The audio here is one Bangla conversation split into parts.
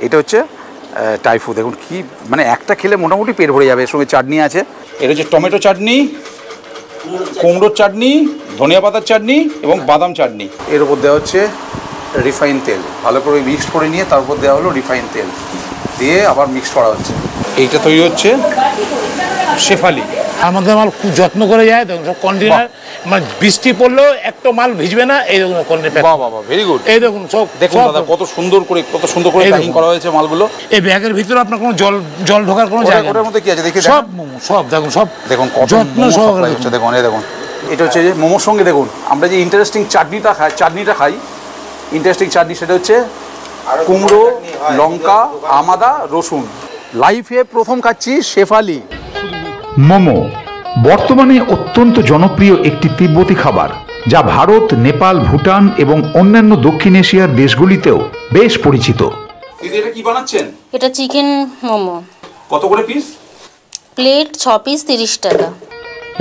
এটা হচ্ছে টাইফু। দেখুন কি মানে একটা খেলে মোটামুটি পেট ভরে যাবে। এর সঙ্গে চাটনি আছে, এটা হচ্ছে টমেটো চাটনি, কুমড়োর চাটনি, ধনিয়া পাতার চাটনি এবং বাদাম চাটনি। এর উপর দেওয়া হচ্ছে রিফাইন তেল, ভালো করে মিক্সড করে নিয়ে তার উপর দেওয়া হলো রিফাইন তেল দিয়ে আবার মিক্স করা হচ্ছে। এইটা তৈরি হচ্ছে শেফালি। আমাদের মাল খুব যত্ন করে যায়, দেখুন সব কন্টেনার, মানে বৃষ্টি পড়লেও একটা মাল ভিজবে না। এই দেখুন কন্টেনার। বাহ বাহ বাহ, ভেরি গুড। এই দেখুন সব, দেখুন দাদা কত সুন্দর করে প্যাকিং করা হয়েছে মালগুলো। এই ব্যাগের ভিতরে আপনার কোনো জল ঢোকার কোনো জায়গা নেই। ওটার মধ্যে কি আছে দেখি, সব মোমো, সব দেখুন, সব দেখুন কত যত্ন সহকারে হচ্ছে। দেখুন এই দেখুন, এটা হচ্ছে যে মোমোর সঙ্গে দেখুন আমরা যে ইন্টারেস্টিং চাটনিটা খাই, ইন্টারেস্টিং চাটনি, সেটা হচ্ছে কুমড়ো, লঙ্কা, আমাদা, রসুন। লাইফে প্রথম খাচ্ছি শেফালি মোমো বর্তমানে অত্যন্ত জনপ্রিয় একটি তিব্বতী খাবার, যা ভারত, নেপাল, ভুটান এবং অন্যান্য দক্ষিণ এশিয়ার দেশগুলিতেও বেশ পরিচিত। দিদি এটা কি বানাচ্ছেন? এটা চিকেন মোমো। কত করে পিস? প্লেট 6 পিস 30 টাকা।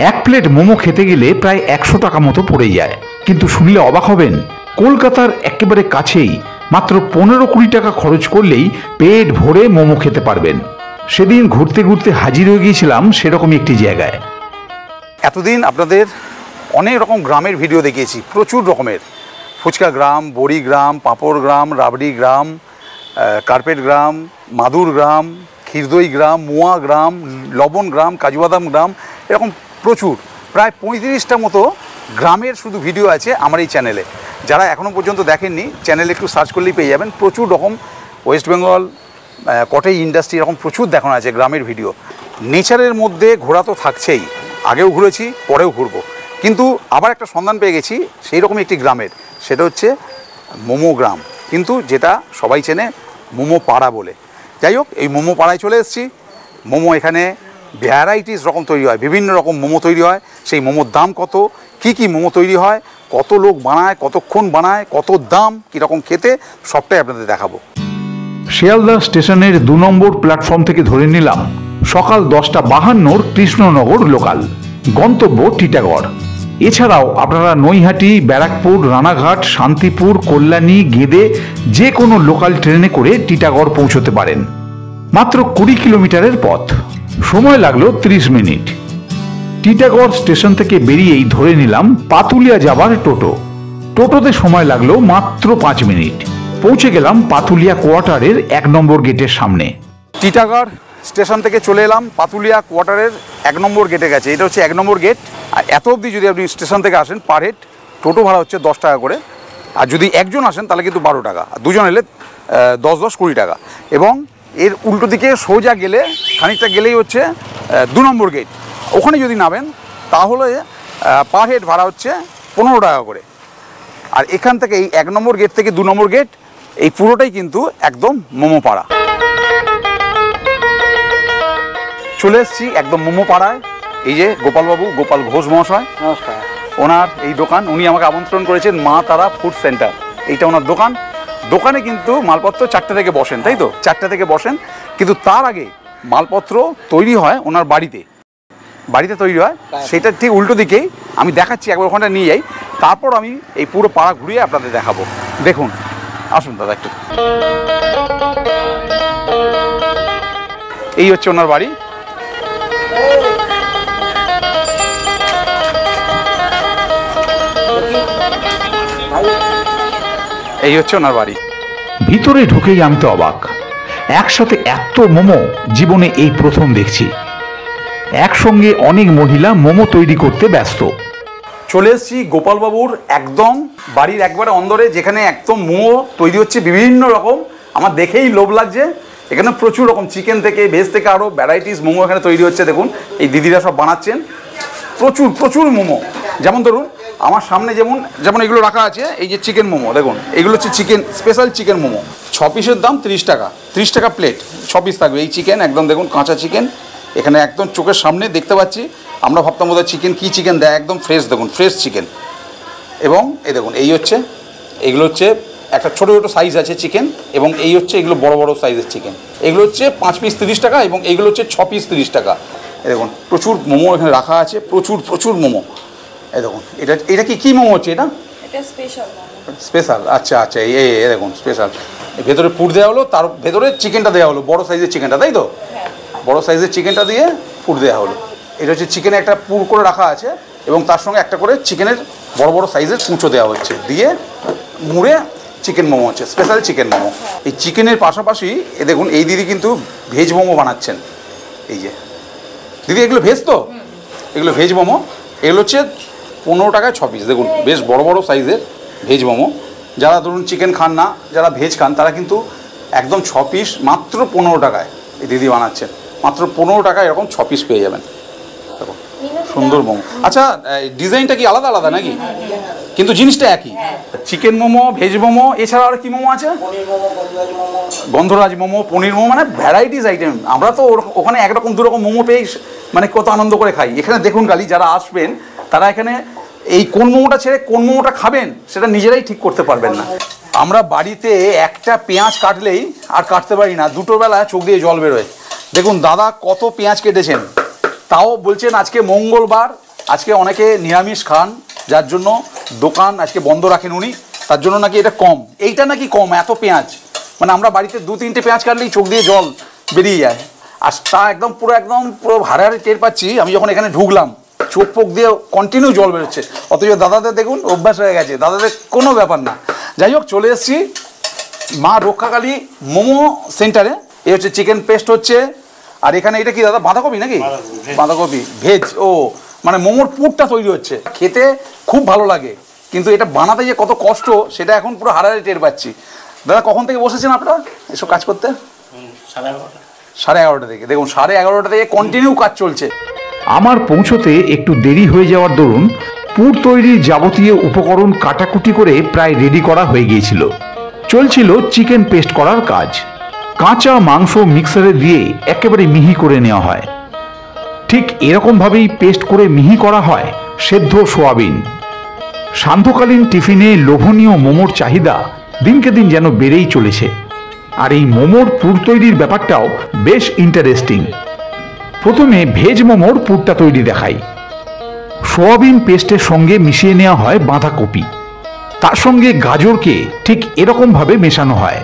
এক প্লেট মোমো খেতে গেলে প্রায় 100 টাকা মতো পড়ে যায়। কিন্তু শুনলে অবাক হবেন, কলকাতার একেবারে কাছেই মাত্র 15-20 টাকা খরচ করলেই পেট ভরে মোমো খেতে পারবেন। সেদিন ঘুরতে ঘুরতে হাজির হয়ে গিয়েছিলাম সেরকমই একটি জায়গায়। এতদিন আপনাদের অনেক রকম গ্রামের ভিডিও দেখিয়েছি, প্রচুর রকমের। ফুচকা গ্রাম, বড়ি গ্রাম, পাঁপড় গ্রাম, রাবড়ি গ্রাম, কার্পেট গ্রাম, মাদুর গ্রাম, ক্ষীরদই গ্রাম, মোয়া গ্রাম, লবণ গ্রাম, কাজু বাদাম গ্রাম, এরকম প্রচুর প্রায় 35টা মতো গ্রামের শুধু ভিডিও আছে আমার এই চ্যানেলে। যারা এখনও পর্যন্ত দেখেননি, চ্যানেলে একটু সার্চ করলেই পেয়ে যাবেন। প্রচুর রকম ওয়েস্ট বেঙ্গল, কটেজ ইন্ডাস্ট্রি, এরকম প্রচুর দেখানো আছে গ্রামের ভিডিও। নেচারের মধ্যে ঘোরা তো থাকছেই, আগেও ঘুরেছি, পরেও ঘুরবো। কিন্তু আবার একটা সন্ধান পেয়ে গেছি সেই রকম একটি গ্রামের, সেটা হচ্ছে মোমো গ্রাম, কিন্তু যেটা সবাই চেনে মোমো পাড়া বলে। যাই হোক, এই মোমো পাড়ায় চলে এসেছি। মোমো এখানে ভ্যারাইটিস রকম তৈরি হয়, বিভিন্ন রকম মোমো তৈরি হয়। সেই মোমোর দাম কত, কি মোমো তৈরি হয়, কত লোক বানায়, কতক্ষণ বানায়, কত দাম, কীরকম খেতে, সবটাই আপনাদের দেখাবো। শিয়ালদা স্টেশনের 2 নম্বর প্ল্যাটফর্ম থেকে ধরে নিলাম সকাল 10:52 কৃষ্ণনগর লোকাল, গন্তব্য টিটাগড়। এছাড়াও আপনারা নৈহাটি, ব্যারাকপুর, রানাঘাট, শান্তিপুর, কল্যাণী, গেদে যে কোনো লোকাল ট্রেনে করে টিটাগড় পৌঁছতে পারেন। মাত্র 20 কিলোমিটারের পথ, সময় লাগলো 30 মিনিট। টিটাগড় স্টেশন থেকে বেরিয়েই ধরে নিলাম পাতুলিয়া যাবার টোটোতে সময় লাগলো মাত্র 5 মিনিট। পৌঁছে গেলাম পাতুলিয়া কোয়ার্টারের 1 নম্বর গেটের সামনে। টিটাগড় স্টেশন থেকে চলে এলাম পাতুলিয়া কোয়ার্টারের 1 নম্বর গেটে গেছে। এটা হচ্ছে 1 নম্বর গেট। আর এত অবধি যদি আপনি স্টেশন থেকে আসেন, পার হেড টোটো ভাড়া হচ্ছে 10 টাকা করে। আর যদি একজন আসেন তাহলে কিন্তু 12 টাকা, আর দুজন এলে 10-20 টাকা। এবং এর উল্টো দিকে সোজা গেলে খানিকটা গেলেই হচ্ছে 2 নম্বর গেট। ওখানে যদি নামেন তাহলে পার হেড ভাড়া হচ্ছে 15 টাকা করে। আর এখান থেকে এই 1 নম্বর গেট থেকে 2 নম্বর গেট, এই পুরোটাই কিন্তু একদম মোমো পাড়া। চলে এসেছি একদম মোমো পাড়ায়। এই যে গোপালবাবু, গোপাল ঘোষ মহাশয়, নমস্কার। ওনার এই দোকান, উনি আমাকে আমন্ত্রণ করেছেন মা তারা ফুড সেন্টার, এইটা ওনার দোকান। দোকানে কিন্তু মালপত্র 4টে থেকে বসেন, তাই তো? 4টে থেকে বসেন, কিন্তু তার আগে মালপত্র তৈরি হয় ওনার বাড়িতে তৈরি হয়। সেটা ঠিক উল্টো দিকেই আমি দেখাচ্ছি, একবার ওখানটা নিয়ে যাই, তারপর আমি এই পুরো পাড়া ঘুরিয়ে আপনাদের দেখাবো। দেখুন, আসুন দাদা একটু। এই হচ্ছে ওনার বাড়ি। এই হচ্ছে ওনার বাড়ি। ভিতরে ঢুকেই আমি তো অবাক, একসাথে এত মোমো জীবনে এই প্রথম দেখছি। একসঙ্গে অনেক মহিলা মোমো তৈরি করতে ব্যস্ত। চলে এসেছি গোপালবাবুর একদম বাড়ির একবারে অন্দরে, যেখানে একদম মোমো তৈরি হচ্ছে বিভিন্ন রকম। আমার দেখেই লোভ লাগছে। এখানে প্রচুর রকম, চিকেন থেকে, ভেজ থেকে আরও ভ্যারাইটিস মোমো এখানে তৈরি হচ্ছে। দেখুন এই দিদিরা সব বানাচ্ছেন, প্রচুর মোমো। যেমন ধরুন আমার সামনে যেমন এগুলো রাখা আছে, এই যে চিকেন মোমো, দেখুন এগুলো হচ্ছে চিকেন, স্পেশাল চিকেন মোমো। 6 পিসের দাম 30 টাকা, 30 টাকা প্লেট, 6 পিস থাকবে। এই চিকেন একদম দেখুন কাঁচা চিকেন, এখানে একদম চোখের সামনে দেখতে পাচ্ছি। আমরা ভাবতাম বোধহয় চিকেন, কি চিকেন দেয়, একদম ফ্রেশ, দেখুন ফ্রেশ চিকেন। এবং এই দেখুন এইগুলো হচ্ছে একটা ছোটো সাইজ আছে চিকেন, এবং এই হচ্ছে এগুলো বড় সাইজের চিকেন। এগুলো হচ্ছে 5 পিস 30 টাকা, এবং এইগুলো হচ্ছে 6 পিস 30 টাকা। এই দেখুন প্রচুর মোমো এখানে রাখা আছে, প্রচুর মোমো। এই দেখুন এটা কি মোমো হচ্ছে? এটা স্পেশাল। আচ্ছা এই দেখুন স্পেশাল। ভেতরে পুর দেওয়া হলো, তার ভেতরে চিকেনটা দেওয়া হলো, বড় সাইজের চিকেনটা, তাই তো? বড় সাইজের চিকেনটা দিয়ে পুর দেওয়া হলো। এটা হচ্ছে চিকেনে একটা পুর করে রাখা আছে এবং তার সঙ্গে একটা করে চিকেনের বড় বড় সাইজের কুঁচো দেওয়া হচ্ছে, দিয়ে মুড়ে চিকেন মোমো হচ্ছে, স্পেশাল চিকেন মোমো। এই চিকেনের পাশাপাশি দেখুন এই দিদি কিন্তু ভেজ মোমো বানাচ্ছেন। এই যে দিদি, এগুলো ভেজ তো? এগুলো ভেজ মোমো। এগুলো হচ্ছে 15 টাকায় 6 পিস। দেখুন বেশ বড় বড় সাইজের ভেজ মোমো। যারা ধরুন চিকেন খান না, যারা ভেজ খান, তারা কিন্তু একদম 6 পিস মাত্র 15 টাকায় এই দিদি বানাচ্ছেন। মাত্র 15 টাকায় এরকম 6 পিস পেয়ে যাবেন। দেখুন সুন্দর মোমো। আচ্ছা, ডিজাইনটা কি আলাদা আলাদা নাকি? কিন্তু জিনিসটা একই। চিকেন মোমো, ভেজ মোমো, এছাড়া আর কি মোমো আছে? গন্ধরাজ মোমো, পনির মোমো, মানে ভ্যারাইটিস আইটেম। আমরা তো ওখানে একরকম দুরকম মোমো পেয়ে মানে কত আনন্দ করে খাই। এখানে দেখুন খালি যারা আসবেন তারা এখানে এই কোন মোমোটা ছেড়ে কোন মোমোটা খাবেন সেটা নিজেরাই ঠিক করতে পারবেন না। আমরা বাড়িতে একটা পেঁয়াজ কাটলেই আর কাটতে পারি না, দুটো বেলা চোখ দিয়ে জল বেরোয়। দেখুন দাদা কত পেঁয়াজ কেটেছেন, তাও বলছেন আজকে মঙ্গলবার, আজকে অনেকে নিরামিষ খান, যার জন্য দোকান আজকে বন্ধ রাখেন উনি, তার জন্য নাকি এটা কম। এইটা নাকি কম, এত পেঁয়াজ। মানে আমরা বাড়িতে 2-3টে পেঁয়াজ কাটলেই চোখ দিয়ে জল বেরিয়ে যায়। আর তা একদম পুরো হাড়ে টের পাচ্ছি আমি যখন এখানে ঢুকলাম, চোখ পোক দিয়ে কন্টিনিউ জল বেরোচ্ছে। অথচ দাদাদের দেখুন অভ্যাস হয়ে গেছে, দাদাদের কোনো ব্যাপার না। যাই হোক, চলে এসেছি মা রক্ষাকালী মোমো সেন্টারে। এই হচ্ছে চিকেন পেস্ট হচ্ছে, আর এখানে এটা কি দাদা বাঁধাকপি নাকি? বাঁধাকপি ভেজ। ও মানে মোমোর পুরটা তৈরি হচ্ছে, খেতে খুব ভালো লাগে, কিন্তু এটা বানাতে যে কত কষ্ট সেটা এখন পুরো হাড়ে টের পাচ্ছি। দাদা কখন থেকে বসেছেন আপনারা এসব কাজ করতে? 11:30 থেকে। দেখুন 11:30 থেকে কন্টিনিউ কাজ চলছে। আমার পৌঁছতে একটু দেরি হয়ে যাওয়ার দরুন পুর তৈরির যাবতীয় উপকরণ কাটাকুটি করে প্রায় রেডি করা হয়ে গিয়েছিল। চলছিল চিকেন পেস্ট করার কাজ। কাঁচা মাংস মিক্সারে দিয়ে একেবারে মিহি করে নেওয়া হয়। ঠিক এরকমভাবেই পেস্ট করে মিহি করা হয় সেদ্ধ সোয়াবিন। সান্ধ্যকালীন টিফিনে লোভনীয় মোমোর চাহিদা দিনকে দিন যেন বেড়েই চলেছে। আর এই মোমোর পুর তৈরির ব্যাপারটাও বেশ ইন্টারেস্টিং। প্রথমে ভেজ মোমোর পুরটা তৈরি দেখাই। সোয়াবিন পেস্টের সঙ্গে মিশিয়ে নেওয়া হয় বাঁধাকপি, তার সঙ্গে গাজরকে ঠিক এরকমভাবে মেশানো হয়।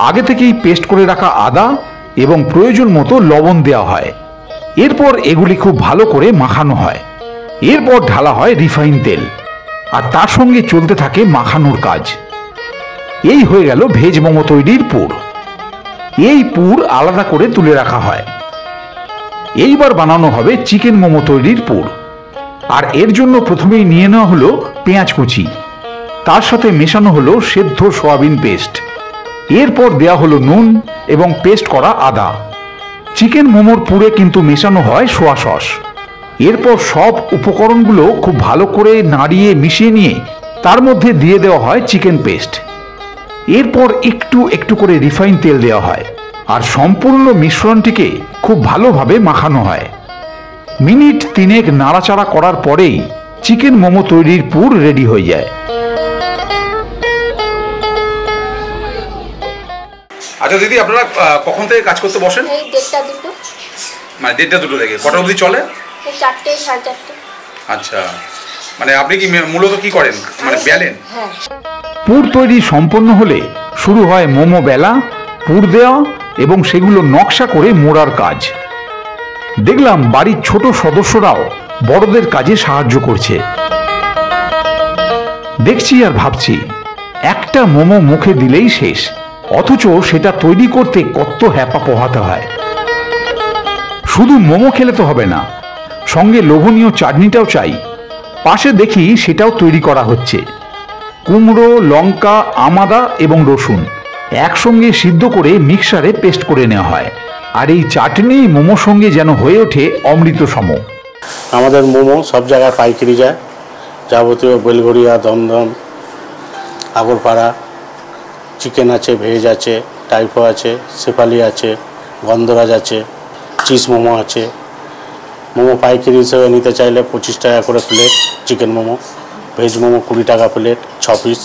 আগে থেকেই পেস্ট করে রাখা আদা এবং প্রয়োজন মতো লবণ দেওয়া হয়। এরপর এগুলি খুব ভালো করে মাখানো হয়। এরপর ঢালা হয় রিফাইন তেল, আর তার সঙ্গে চলতে থাকে মাখানোর কাজ। এই হয়ে গেল ভেজ মোমো তৈরির পুর। এই পুর আলাদা করে তুলে রাখা হয়। এইবার বানানো হবে চিকেন মোমো তৈরির পুর। আর এর জন্য প্রথমেই নিয়ে নেওয়া হলো পেঁয়াজ কুচি, তার সাথে মেশানো হলো সেদ্ধ সোয়াবিন পেস্ট। এরপর দেয়া হলো নুন এবং পেস্ট করা আদা। চিকেন মোমোর পুরে কিন্তু মেশানো হয় সোয়া সস। এরপর সব উপকরণগুলো খুব ভালো করে নাড়িয়ে মিশিয়ে নিয়ে তার মধ্যে দিয়ে দেওয়া হয় চিকেন পেস্ট। এরপর একটু একটু করে রিফাইন তেল দেওয়া হয়, আর সম্পূর্ণ মিশ্রণটিকে খুব ভালোভাবে মাখানো হয়। মিনিট 3 নাড়াচাড়া করার পরেই চিকেন মোমো তৈরির পুর রেডি হয়ে যায়। আচ্ছা দিদি, আপনারা কখন থেকে কাজ করতে বসেন? এই 1:30-2 মানে 1:30-2 থেকে কটা অবধি চলে? এই 4টে 4:30। আচ্ছা, মানে আপনি কি মূলত কি করেন, মানে বেলেন? হ্যাঁ। পুর তৈরি সম্পন্ন হলে শুরু হয় মোমো বেলা, পুর দেওয়া এবং সেগুলো নকশা করে মোড়ার কাজ। দেখলাম বাড়ির ছোট সদস্যরাও বড়দের কাজে সাহায্য করছে। দেখছি আর ভাবছি, একটা মোমো মুখে দিলেই শেষ, অথচ সেটা তৈরি করতে কত হ্যাপা পোহাতে হয়। শুধু মোমো খেলে তো হবে না, সঙ্গে লোভনীয় চাটনিটাও চাই। পাশে দেখি সেটাও তৈরি করা হচ্ছে। কুমড়ো, লঙ্কা, আমাদা এবং রসুন একসঙ্গে সিদ্ধ করে মিক্সারে পেস্ট করে নেওয়া হয়। আর এই চাটনি মোমোর সঙ্গে যেন হয়ে ওঠে অমৃত সম। আমাদের মোমো সব জায়গায় পাইকারি যায়, যাবতীয় বেলঘড়িয়া, দমদম, আগরপাড়া। চিকেন আছে, ভেজ আছে, টাইপো আছে, শেফালি আছে, গন্ধরাজ আছে, চিজ মোমো আছে। মোমো পাইকারি হিসেবে নিতে চাইলে 25 টাকা করে plate chicken momo, veg momo 20 টাকা প্লেট 6 পিস,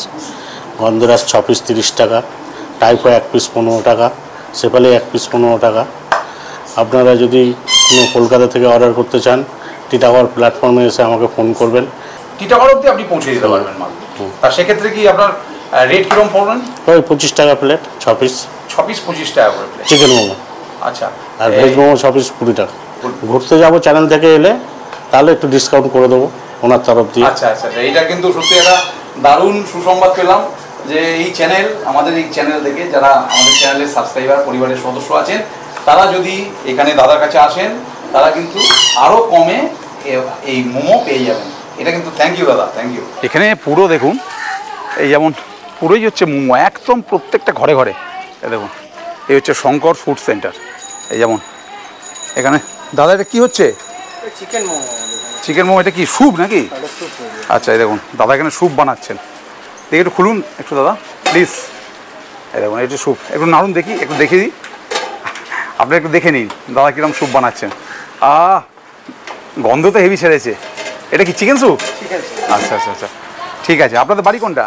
গন্ধরাজ 6 পিস 30 টাকা, টাইপো 1 পিস 15 টাকা, শেফালি 1 পিস 15 টাকা। আপনারা যদি কোনো কলকাতা থেকে অর্ডার করতে চান, টিটাগড় প্ল্যাটফর্মে এসে আমাকে ফোন করবেন। টিটাগড় অবধি আপনি পৌঁছে দিতে পারবেন মাল। তা সেক্ষেত্রে কি আপনার রেট কীরকম পড়বেন? ওই 25 টাকা প্লেট, 6 পিস 6 পিস 25 টাকা করে প্লেট চিকেন মোমো। আচ্ছা, আর ভেজ মোমো 6 পিস 20 টাকা। ঘুরতে যাবো চ্যানেল থেকে এলে তাহলে একটু ডিসকাউন্ট করে দেবো ওনার তরফ দিয়ে। আচ্ছা আচ্ছা, এইটা কিন্তু সত্যি একটা দারুণ সুসংবাদ পেলাম যে এই চ্যানেল, আমাদের এই চ্যানেল থেকে যারা আমাদের চ্যানেলের সাবস্ক্রাইবার পরিবারের সদস্য আছেন, তারা যদি এখানে দাদার কাছে আসেন তারা কিন্তু আরও কমে এই মোমো পেয়ে যাবেন। এটা কিন্তু থ্যাংক ইউ দাদা, থ্যাংক ইউ। এখানে পুরো দেখুন, এই যেমন পুরোই হচ্ছে মোমো, একদম প্রত্যেকটা ঘরে ঘরে। এই দেখুন, এই হচ্ছে শঙ্কর ফুড সেন্টার। এই যেমন এখানে দাদা এটা কী হচ্ছে? চিকেন মোমো। চিকেন মোমো, এটা কি স্যুপ নাকি? আচ্ছা, এই দেখুন দাদা এখানে স্যুপ বানাচ্ছেন। দেখি একটু খুলুন একটু দাদা প্লিজ। এই দেখুন একটু স্যুপ, একটু নাড়ুন দেখি, একটু দেখে দিই, আপনি একটু দেখে নিন দাদা কীরকম স্যুপ বানাচ্ছেন। গন্ধ তো হেভি ছেড়েছে। এটা কি চিকেন স্যুপ? আচ্ছা আচ্ছা আচ্ছা, ঠিক আছে। আপনাদের বাড়ি কোনটা?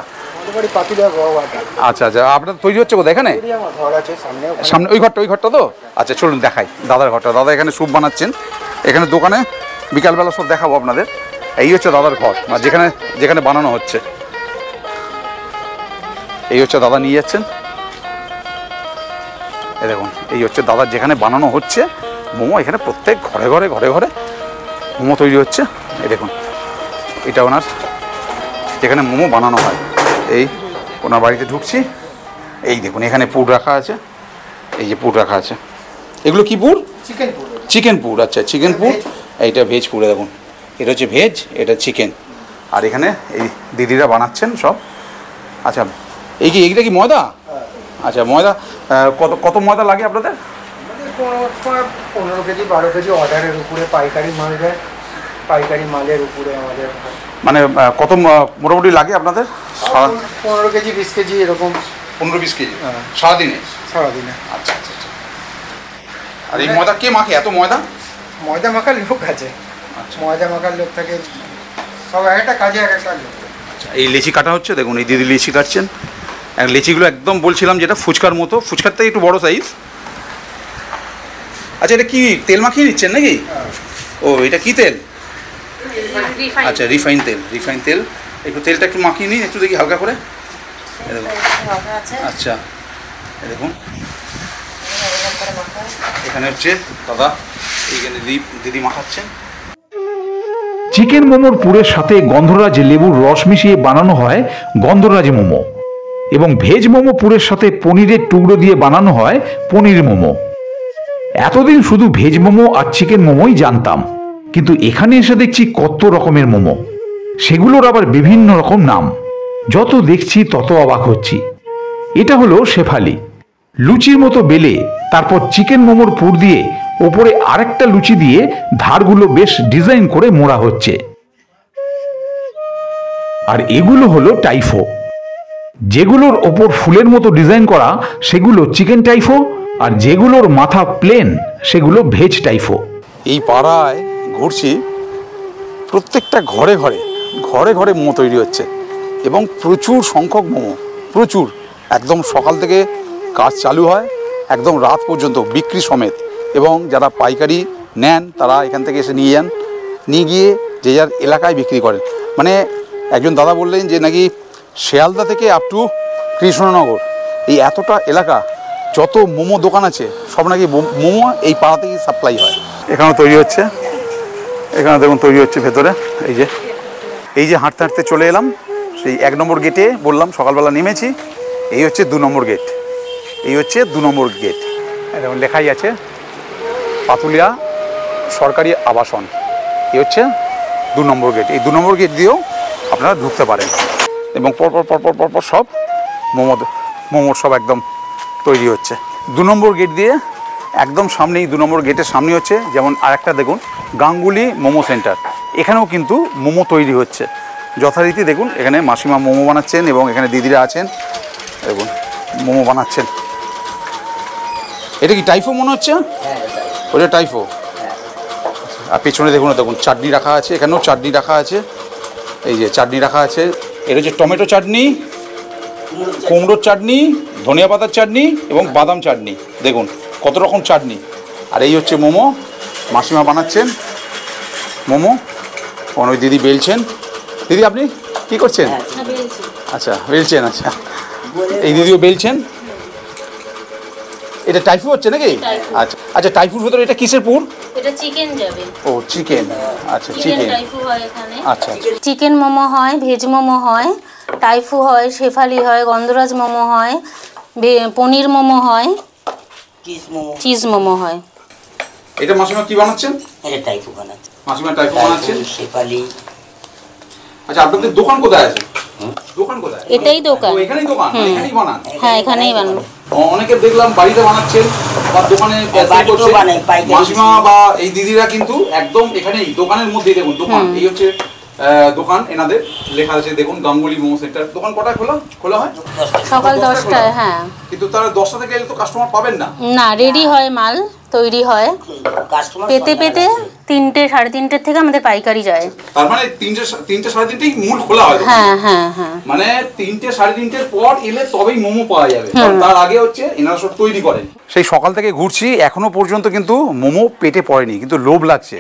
আচ্ছা আচ্ছা, আপনার তৈরি হচ্ছে কোথায়? এখানে সামনে ওই ঘরটা তো? আচ্ছা চলুন দেখাই দাদার ঘরটা। দাদা এখানে স্যুপ বানাচ্ছেন, এখানে দোকানে বিকালবেলা সব দেখাবো আপনাদের। এই হচ্ছে দাদার ঘর, আর যেখানে যেখানে বানানো হচ্ছে। এই হচ্ছে দাদা নিয়ে যাচ্ছেন। এই দেখুন, এই হচ্ছে দাদার যেখানে বানানো হচ্ছে মোমো। এখানে প্রত্যেক ঘরে ঘরে ঘরে ঘরে মোমো তৈরি হচ্ছে। এই দেখুন, এটা ওনার যেখানে মোমো বানানো হয়। এই ওনার বাড়িতে ঢুকছি, এই দেখুন এখানে পুর রাখা আছে। এই যে পুর রাখা আছে, এগুলো কি পুর? চিকেন পুর। চিকেন পুর, আচ্ছা চিকেন পুর। এইটা ভেজ পুরে দেখুন, এটা হচ্ছে ভেজ, এটা চিকেন। আর এখানে এই দিদিরা বানাচ্ছেন সব। আচ্ছা, এইটা কি ময়দা? আচ্ছা, ময়দা কত কত ময়দা লাগে আপনাদের? 15 কেজি 12 কেজি অর্ডারের উপরে, পাইকারি মাল যায়, পাইকারি মালের উপরে আমাদের। মানে কত মোটামুটি লাগে আপনাদের? 15 কেজি 20 কেজি এরকম। 15-20 কেজি সারাদিনে? সারাদিনে। আচ্ছা আচ্ছা আচ্ছা। আর এই ময়দা কে মাখে? এত ময়দা? ময়দা মাখার লোক আছে, ময়দা মাখার লোক থাকে, সব একটা কাজে এক একটা লোক। আচ্ছা, এই লেচি কাটা হচ্ছে, দেখুন এই দিদি লেচি কাটছেন। লেচিগুলো একদম বলছিলাম যেটা ফুচকার মতো, ফুচকার থেকে একটু বড় সাইজ। আচ্ছা, এটা কি তেল মাখিয়ে নিচ্ছেন নাকি? ও, এটা কি তেল? আচ্ছা, রিফাইন তেল। একটু তেলটা একটু মাখিয়ে নিন, একটু দেখি হালকা করে। আচ্ছা, দেখুন এখানে হচ্ছে দাদা, এইখানে দিদি মাখাচ্ছেন। চিকেন মোমোর পুরের সাথে গন্ধরাজ লেবুর রস মিশিয়ে বানানো হয় গন্ধরাজ মোমো, এবং ভেজ মোমো পুরের সাথে পনিরের টুকরো দিয়ে বানানো হয় পনির মোমো। এতদিন শুধু ভেজ মোমো আর চিকেন মোমোই জানতাম, কিন্তু এখানে এসে দেখছি কত রকমের মোমো, সেগুলোর আবার বিভিন্ন রকম নাম। যত দেখছি তত অবাক হচ্ছি। এটা হলো শেফালি, লুচির মতো বেলে তারপর চিকেন মোমোর পুর দিয়ে ওপরে আরেকটা লুচি দিয়ে ধারগুলো বেশ ডিজাইন করে মোড়া হচ্ছে। আর এগুলো হলো টাইফো, যেগুলোর ওপর ফুলের মতো ডিজাইন করা সেগুলো চিকেন টাইফো, আর যেগুলোর মাথা প্লেন সেগুলো ভেজ টাইফো। এই পাড়ায় ঘুরছি, প্রত্যেকটা ঘরে ঘরে ঘরে ঘরে মোমো তৈরি হচ্ছে, এবং প্রচুর সংখ্যক মোমো, প্রচুর। একদম সকাল থেকে কাজ চালু হয়, একদম রাত পর্যন্ত বিক্রি সমেত। এবং যারা পাইকারি নেন তারা এখান থেকে এসে নিয়ে যান, নিয়ে গিয়ে যে যার এলাকায় বিক্রি করেন। মানে একজন দাদা বললেন যে নাকি শিয়ালদা থেকে আপ টু কৃষ্ণনগর, এই এতটা এলাকা যত মোমো দোকান আছে সব নাকি মোমো এই পাড়া থেকেই সাপ্লাই হয়। এখানেও তৈরি হচ্ছে, এখানে দেখুন তৈরি হচ্ছে ভেতরে। এই যে হাঁটতে হাঁটতে চলে এলাম সেই 1 নম্বর গেটে, বললাম সকালবেলা নেমেছি। এই হচ্ছে 2 নম্বর গেট, এই হচ্ছে 2 নম্বর গেট। দেখুন লেখাই আছে পাতুলিয়া সরকারি আবাসন। এই হচ্ছে 2 নম্বর গেট। এই 2 নম্বর গেট দিয়েও আপনারা ঢুকতে পারেন, এবং পরপর পরপর পরপর সব মোমোর সব একদম তৈরি হচ্ছে 2 নম্বর গেট দিয়ে। একদম সামনেই 2 নম্বর গেটের সামনে হচ্ছে যেমন আরেকটা দেখুন গাঙ্গুলি মোমো সেন্টার, এখানেও কিন্তু মোমো তৈরি হচ্ছে যথারীতি। দেখুন এখানে মাসিমা মোমো বানাচ্ছেন, এবং এখানে দিদিরা আছেন, দেখুন মোমো বানাচ্ছেন। এটা কি টাইফো মনে হচ্ছে? ওটা টাইফো। আর পেছনে দেখুন চাটনি রাখা আছে, এখানেও চাটনি রাখা আছে। এই যে চাটনি রাখা আছে, এটা হচ্ছে টমেটো চাটনি, কুমড়োর চাটনি, ধনিয়া পাতার চাটনি এবং বাদাম চাটনি। দেখুন কত রকম চাটনি। আর এই হচ্ছে মোমো, মাসিমা বানাচ্ছেন মোমো, ওই দিদি বেলছেন। দিদি আপনি কি করছেন? আচ্ছা বেলছেন, আচ্ছা এই দিদিও বেলছেন। এটা টাইফু হচ্ছে নাকি? আচ্ছা আচ্ছা, টাইফুর ভেতরে এটা কিসের পুর? এটা চিকেন যাবে। ও চিকেন, আচ্ছা চিকেন। টাইফু হয় এখানে। আচ্ছা চিকেন মোমো হয়, ভেজ মোমো হয়, টাইফু হয়, শেফালি হয়, গন্ধরাজ মোমো হয়, পনির মোমো হয়, চিজ মোমো হয়। এটা মাসিমা কি বানাচ্ছেন? এটা টাইফু বানাচ্ছি। মাসিমা টাইফু বানাচ্ছেন। শেফালি। আচ্ছা আপনাদের দোকান কোথায় আছে? দোকান কোথায়? এটাই দোকান। ও এখানেই দোকান, এখানেই বানান? হ্যাঁ এখানেই বানানো। অনেকে দেখলাম বাড়িতে বানাচ্ছেন বা দোকানে বাড়িতেও বানাই, পাইকারি। মাসিমা বা এই দিদিরা কিন্তু একদম এখানেই দোকানের মধ্যেই দেখুন দোকান। এই হচ্ছে দোকান এনাদের, লেখা আছে দেখুন গাঙ্গুলি মোমো সেন্টার। দোকান কটায় খোলা হয়? সকাল 10টায়। হ্যাঁ কিন্তু তারা 10টা থেকে এলে তো কাস্টমার পাবেন না। না, রেডি হয়, মাল তৈরি হয়, কাস্টমার পেতে পেতে 3টে 3:30 থেকে আমাদের পাইকারি যায়। তার মানে 3টে 3:30 মূল খোলা হয় দোকান। হ্যাঁ হ্যাঁ হ্যাঁ। মানে 3টে 3:30 পর এলে তবেই মোমো পাওয়া যাবে, তার আগে হচ্ছে এনারা সব তৈরি করেন। সেই সকাল থেকে ঘুরছি, এখনো পর্যন্ত কিন্তু মোমো পেটে পড়েনি, কিন্তু লোভ লাগছে।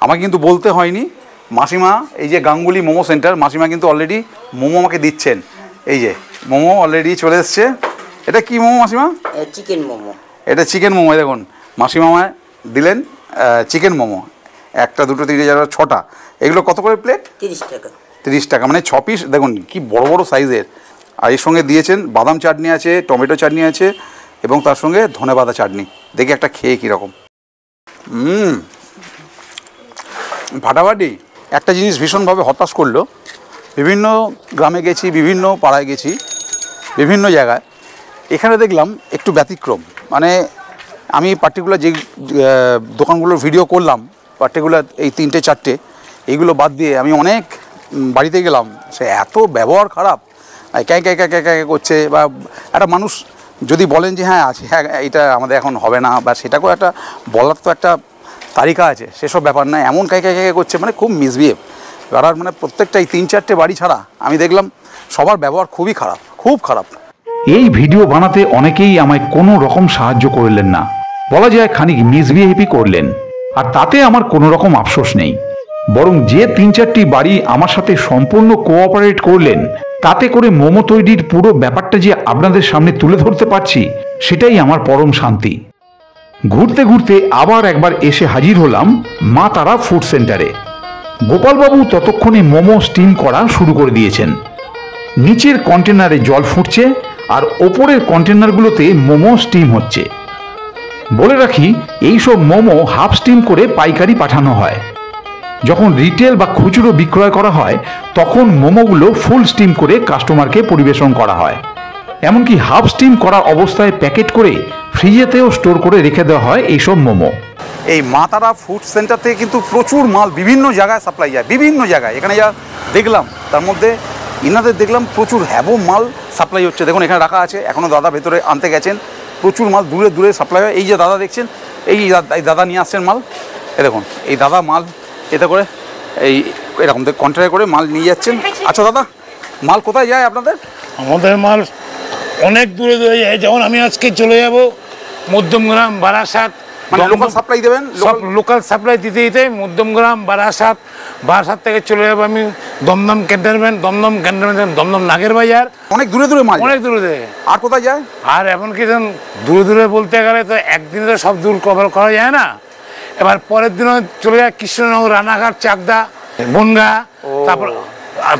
আমাকে কিন্তু বলতে হয়নি, মাসিমা এই যে গাঙ্গুলি মোমো সেন্টার, মাসিমা কিন্তু অলরেডি মোমো আমাকে দিচ্ছেন। এই যে মোমো অলরেডি চলে এসছে। এটা কি মোমো মাসিমা? চিকেন মোমো। এটা চিকেন মোমো। দেখুন মাসিমা আমায় দিলেন চিকেন মোমো, 1টা 2টো 3টে 4টা 6টা। এগুলো কত করে প্লেট? 30 টাকা। 30 টাকা, মানে 6 পিস। দেখুন কি বড় বড় সাইজের। আর এর সঙ্গে দিয়েছেন বাদাম চাটনি আছে, টমেটো চাটনি আছে এবং তার সঙ্গে ধনেপাতা চাটনি। দেখি একটা খেয়ে কীরকম। ফাটাফাটি। একটা জিনিস ভীষণভাবে হতাশ করলো, বিভিন্ন গ্রামে গেছি, বিভিন্ন পাড়ায় গেছি, বিভিন্ন জায়গায়, এখানে দেখলাম একটু ব্যতিক্রম। মানে আমি পার্টিকুলার যে দোকানগুলোর ভিডিও করলাম, পার্টিকুলার এই 3টে 4টে, এইগুলো বাদ দিয়ে আমি অনেক বাড়িতে গেলাম, সে এত ব্যবহার খারাপ, ক্যাঁ ক্যাঁ ক্যাঁ ক্যাঁ ক্যাঁ করছে। বা একটা মানুষ যদি বলেন যে হ্যাঁ আছে, হ্যাঁ এটা আমাদের এখন হবে না, বা সেটাকেও একটা বলার তো একটা তালিকা আছে, সেসব ব্যাপার না, এমন ক্যাঁ ক্যাঁ ক্যাঁ করছে, মানে খুব মিসবিহেভ। আর মানে প্রত্যেকটা এই 3-4টে বাড়ি ছাড়া আমি দেখলাম সবার ব্যবহার খুবই খারাপ, খুব খারাপ। এই ভিডিও বানাতে অনেকেই আমায় কোনো রকম সাহায্য করলেন না, বলা যায় খানিক মিসবিহেভই করলেন। আর তাতে আমার কোনো রকম আফসোস নেই, বরং যে 3-4টি বাড়ি আমার সাথে সম্পূর্ণ কোঅপারেট করলেন, তাতে করে মোমো তৈরির পুরো ব্যাপারটা যে আপনাদের সামনে তুলে ধরতে পারছি, সেটাই আমার পরম শান্তি। ঘুরতে ঘুরতে আবার একবার এসে হাজির হলাম মা তারা ফুড সেন্টারে। গোপালবাবু ততক্ষণে মোমো স্টিম করা শুরু করে দিয়েছেন। নিচের কন্টেনারে জল ফুটছে আর ওপরের কন্টেনারগুলোতে মোমো স্টিম হচ্ছে। বলে রাখি, এইসব মোমো হাফ স্টিম করে পাইকারি পাঠানো হয়। যখন রিটেল বা খুচরো বিক্রয় করা হয়, তখন মোমোগুলো ফুল স্টিম করে কাস্টমারকে পরিবেশন করা হয়। এমনকি হাফ স্টিম করা অবস্থায় প্যাকেট করে ফ্রিজেতেও স্টোর করে রেখে দেওয়া হয় এইসব মোমো। এই মা তারা ফুড সেন্টার থেকে কিন্তু প্রচুর মাল বিভিন্ন জায়গায় সাপ্লাই যায়, বিভিন্ন জায়গায়। এখানে যা দেখলাম তার মধ্যে ইনাদের দেখলাম প্রচুর হ্যাভো মাল সাপ্লাই হচ্ছে। দেখুন এখানে রাখা আছে, এখনও দাদা ভেতরে আনতে গেছেন। প্রচুর মাল দূরে দূরে সাপ্লাই হয়। এই যে দাদা দেখছেন, এই দাদা নিয়ে আসছেন মাল। দেখুন এই দাদা মাল এতে করে এই এরকম কন্টেনারে করে মাল নিয়ে যাচ্ছেন। আচ্ছা দাদা, মাল কোথায় যায় আপনাদের? আমাদের মাল অনেক দূরে দূরে যায়। যেমন আমি আজকে চলে যাব মধ্যমগ্রাম, বারাসাত, মানে লোকাল সাপ্লাই দেবেন? সব লোকাল সাপ্লাই দিতে দিতে মধ্যমগ্রাম, বারাসাত থেকে চলে যাবো আমি দমদম ক্যান্টনমেন্ট, দমদম নাগের বাজার। অনেক দূরে দূরে মাল, অনেক দূরে দূরে। আর কোথায় যায়? আর এমনকি দূরে দূরে বলতে গেলে তো একদিনে তো সব দূর কভার করা যায় না। এবার পরের দিনও চলে যায় কৃষ্ণনগর, রানাঘাট, চাকদা, বনগা,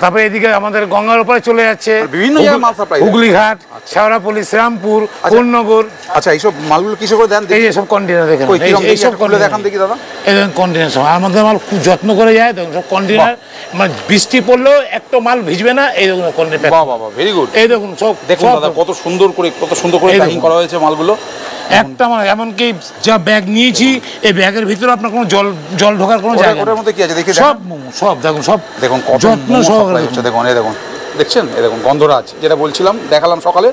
তারপরে এদিকে আমাদের গঙ্গার উপরে চলে যাচ্ছে বিভিন্ন জায়গায় মাল সাপ্লাই, হুগলিঘাট, শেওড়াপল্লী, শ্রীরামপুর, কোন্নগর। আচ্ছা এইসব মালগুলো কিসে করে দেন? এই যে সব কন্টেনার দেখেন, এইসব খুলে দেখান দেখি দাদা। এই দেখুন কন্টেনার সব আমাদের মাল খুব যত্ন করে যায়। দেখুন সব কন্টেনার, মানে বৃষ্টি পড়লেও একটা মাল ভিজবে না। এই দেখুন কন্টেনার। বাহ বাহ, ভেরি গুড। এই দেখুন সব, দেখুন দাদা কত সুন্দর করে প্যাকিং করা হয়েছে মালগুলো। একটা মানে এমনকি যা ব্যাগ নিয়েছি, এই ব্যাগের ভিতরে আপনার কোনো জল ঢোকার কোনো জায়গা নেই। ওটার মধ্যে কি আছে দেখি? সব মোমো, সব দেখুন, সব দেখুন কত যত্ন সহকারে হচ্ছে। দেখুন এই দেখুন, দেখছেন এই দেখুন গন্ধরাজ, যেটা বলছিলাম দেখালাম সকালে,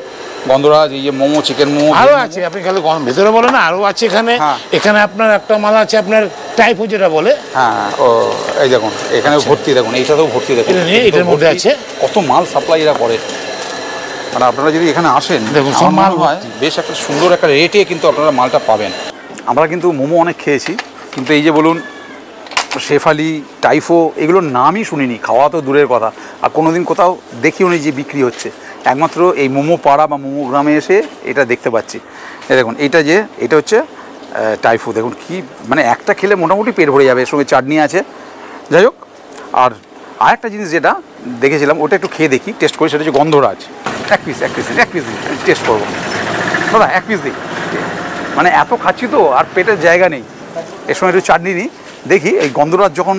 গন্ধরাজ, এই যে মোমো, চিকেন মোমো আরও আছে। আপনি খালি ভিতরে বলেন না, আরও আছে এখানে। এখানে আপনার একটা মাল আছে আপনার টাইপো যেটা বলে। হ্যাঁ ও এই দেখুন এখানেও ভর্তি, দেখুন এইটাতেও ভর্তি। দেখুন এটার মধ্যে আছে কত মাল সাপ্লাই এরা করে। মানে আপনারা যদি এখানে আসেন, দেখুন সব মাল হয় বেশ একটা সুন্দর একটা রেটে কিন্তু আপনারা মালটা পাবেন। আমরা কিন্তু মোমো অনেক খেয়েছি, কিন্তু এই যে বলুন শেফালি, টাইফো এগুলোর নামই শুনিনি, খাওয়া তো দূরের কথা, আর কোনোদিন কোথাও দেখিও নি যে বিক্রি হচ্ছে। একমাত্র এই মোমো পাড়া বা মোমো গ্রামে এসে এটা দেখতে পাচ্ছি। এই দেখুন এটা হচ্ছে টাইফো। দেখুন কি মানে একটা খেলে মোটামুটি পেট ভরে যাবে, এর সঙ্গে চাটনি আছে। যাই হোক, আর আরেকটা জিনিস যেটা দেখেছিলাম ওটা একটু খেয়ে দেখি, টেস্ট করি, সেটা হচ্ছে গন্ধরাজ। এক পিস টেস্ট করবো দাদা, এক পিস দিই। মানে এত খাচ্ছি তো আর পেটের জায়গা নেই। এর সময় একটু চাটনি নিই, দেখি এই গন্ধরাজ যখন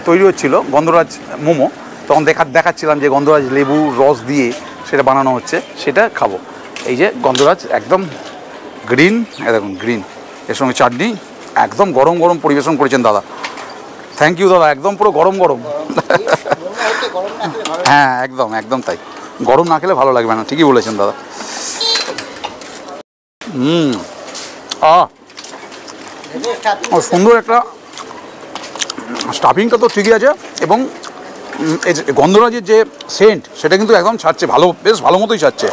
তৈরি হচ্ছিল, গন্ধরাজ মোমো, তখন দেখাচ্ছিলাম যে গন্ধরাজ লেবু রস দিয়ে সেটা বানানো হচ্ছে, সেটা খাবো। এই যে গন্ধরাজ একদম গ্রিন, দেখুন গ্রিন, এর সঙ্গে চাটনি, একদম গরম গরম পরিবেশন করেছেন দাদা। থ্যাংক ইউ দাদা, একদম পুরো গরম গরম। হ্যাঁ একদম তাই, গরম না খেলে ভালো লাগবে না, ঠিকই বলেছেন দাদা। সুন্দর একটা স্টাফিংটা তো ঠিকই আছে, এবং এই গন্ধরাজের যে সেন্ট সেটা কিন্তু একদম ছাড়ছে, বেশ ভালো মতোই ছাড়ছে,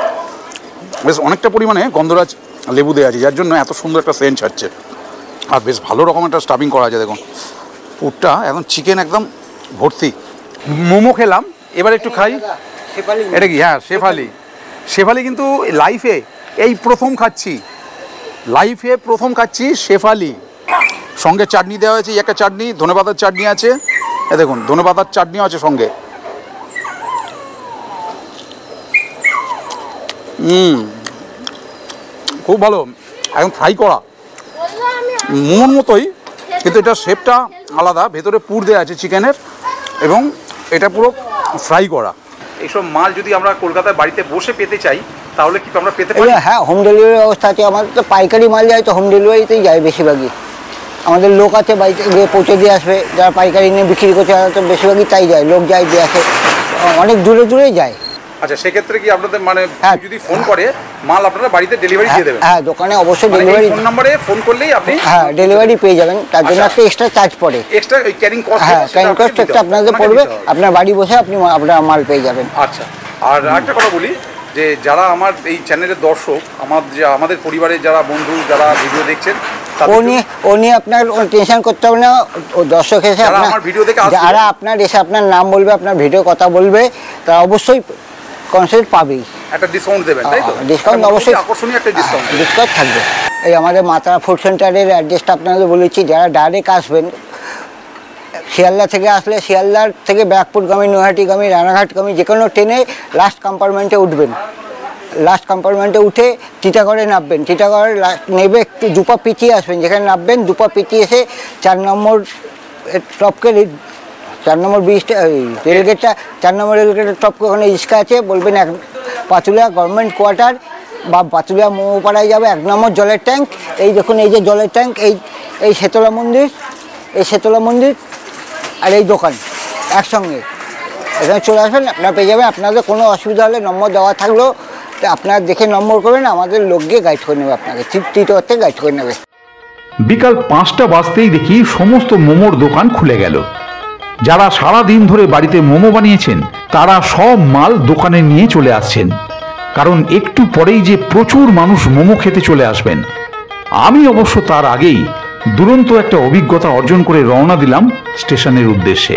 বেশ অনেকটা পরিমাণে গন্ধরাজ লেবু দেওয়া আছে, যার জন্য এত সুন্দর একটা সেন্ট ছাড়ছে, আর বেশ ভালো রকম একটা স্টাফিং করা আছে। দেখুন পুরটা একদম চিকেন একদম ভর্তি। মোমো খেলাম, এবার একটু খাই। এটা কি? হ্যাঁ শেফালি কিন্তু লাইফে এই প্রথম খাচ্ছি শেফালি। সঙ্গে চাটনি দেওয়া হয়েছে, একটা চাটনি ধনেপাতার চাটনি আছে, এ দেখুন ধনেপাতার চাটনিও আছে সঙ্গে। খুব ভালো, একদম ফ্রাই করা মোমোর মতোই, কিন্তু এটা শেপটা আলাদা, ভেতরে পুর দেওয়া আছে চিকেনের, এবং এটা পুরো ফ্রাই করা। এইসব মাল যদি আমরা কলকাতায় বাড়িতে বসে পেতে চাই তাহলে কি আমরা পেতে পারি? হ্যাঁ, হোম ডেলিভারি ব্যবস্থা আছে। আমাদের তো পাইকারি মাল যায় তো হোম ডেলিভারিতেই যায় বেশিরভাগই। আমাদের লোক আছে বাড়িতে গিয়ে পৌঁছে দিয়ে আসবে, যারা পাইকারি নিয়ে বিক্রি করছে তো বেশিরভাগই তাই যায়, লোক যায় দিয়ে আসে, অনেক দূরে যায়। আচ্ছা, সেক্ষেত্রে কি আপনাদের মানে যদি ফোন করে মাল আপনারা বাড়িতে ডেলিভারি দিয়ে দেবেন? হ্যাঁ, দোকানে অবশ্যই ডেলিভারি, ফোন নম্বরে ফোন করলেই আপনি ডেলিভারি পেয়ে যাবেন। তার জন্য একটা এক্সট্রা চার্জ পড়ে, এক্সট্রা ক্যারিং কস্ট। হ্যাঁ, ক্যারিং কস্ট একটা আপনাদের পড়বে, আপনার বাড়ি বসে আপনি আপনার মাল পেয়ে যাবেন। আচ্ছা, আর একটা কথা বলি যে যারা আমার এই চ্যানেলের দর্শক, আমাদের পরিবারের যারা বন্ধু যারা ভিডিও দেখছেন, ও নিয়ে আপনার টেনশন করতে হবে না। ও দর্শক এসে যারা আপনার এসে আপনার নাম বলবে, আপনার ভিডিও কথা বলবে, তারা অবশ্যই কনসেপ্ট পাবেই। একটা ডিসকাউন্ট দেবেন, তাই তো? ডিসকাউন্ট অবশ্যই, আকর্ষণীয় একটা ডিসকাউন্ট থাকবে। এই আমাদের মাতারা ফুড সেন্টারের অ্যাড্রেসটা আপনাদের বলেছি। যারা ডাইরেক্ট আসবেন, শিয়ালদা থেকে আসলে শিয়ালদার থেকে ব্যারাকপুরগামী, নৈহাটিগামী, রানাঘাটগামী যে কোনো ট্রেনে লাস্ট কম্পার্টমেন্টে উঠবেন। লাস্ট কম্পার্টমেন্টে উঠে টিটাগড়ে নামবেন। টিটাগড়ে নেবে একটু দুপা পিছিয়ে আসবেন, যেখানে নামবেন দুপা পিছিয়ে এসে 4 নম্বর টপকে 4 নম্বর ব্রিজটা, রেলগেটটা 4 নম্বর রেলগেটের টপকে ওখানে রিক্সা আছে, বলবেন পাতুলিয়া গভর্নমেন্ট কোয়ার্টার বা পাতুলিয়া মোমোপাড়ায় যাবে, 1 নম্বর জলের ট্যাঙ্ক। এই দেখুন, এই যে জলের ট্যাঙ্ক, এই শেতলা মন্দির আর এই দোকান একসঙ্গে, এখানে চলে আসবেন, আপনারা পেয়ে যাবেন। আপনাদের কোনো অসুবিধা হলে নম্বর দেওয়া থাকলেও আপনারা দেখে নম্বর করবেন, আমাদের লোক গিয়ে গাইড করে নেবে, আপনাকে টিটাগড় থেকে গাইড করে নেবে। বিকাল 5টা বাজতেই দেখি সমস্ত মোমোর দোকান খুলে গেল। যারা সারা দিন ধরে বাড়িতে মোমো বানিয়েছেন তারা সব মাল দোকানে নিয়ে চলে আসছেন, কারণ একটু পরেই যে প্রচুর মানুষ মোমো খেতে চলে আসবেন। আমি অবশ্য তার আগেই দুরন্ত একটা অভিজ্ঞতা অর্জন করে রওনা দিলাম স্টেশনের উদ্দেশ্যে।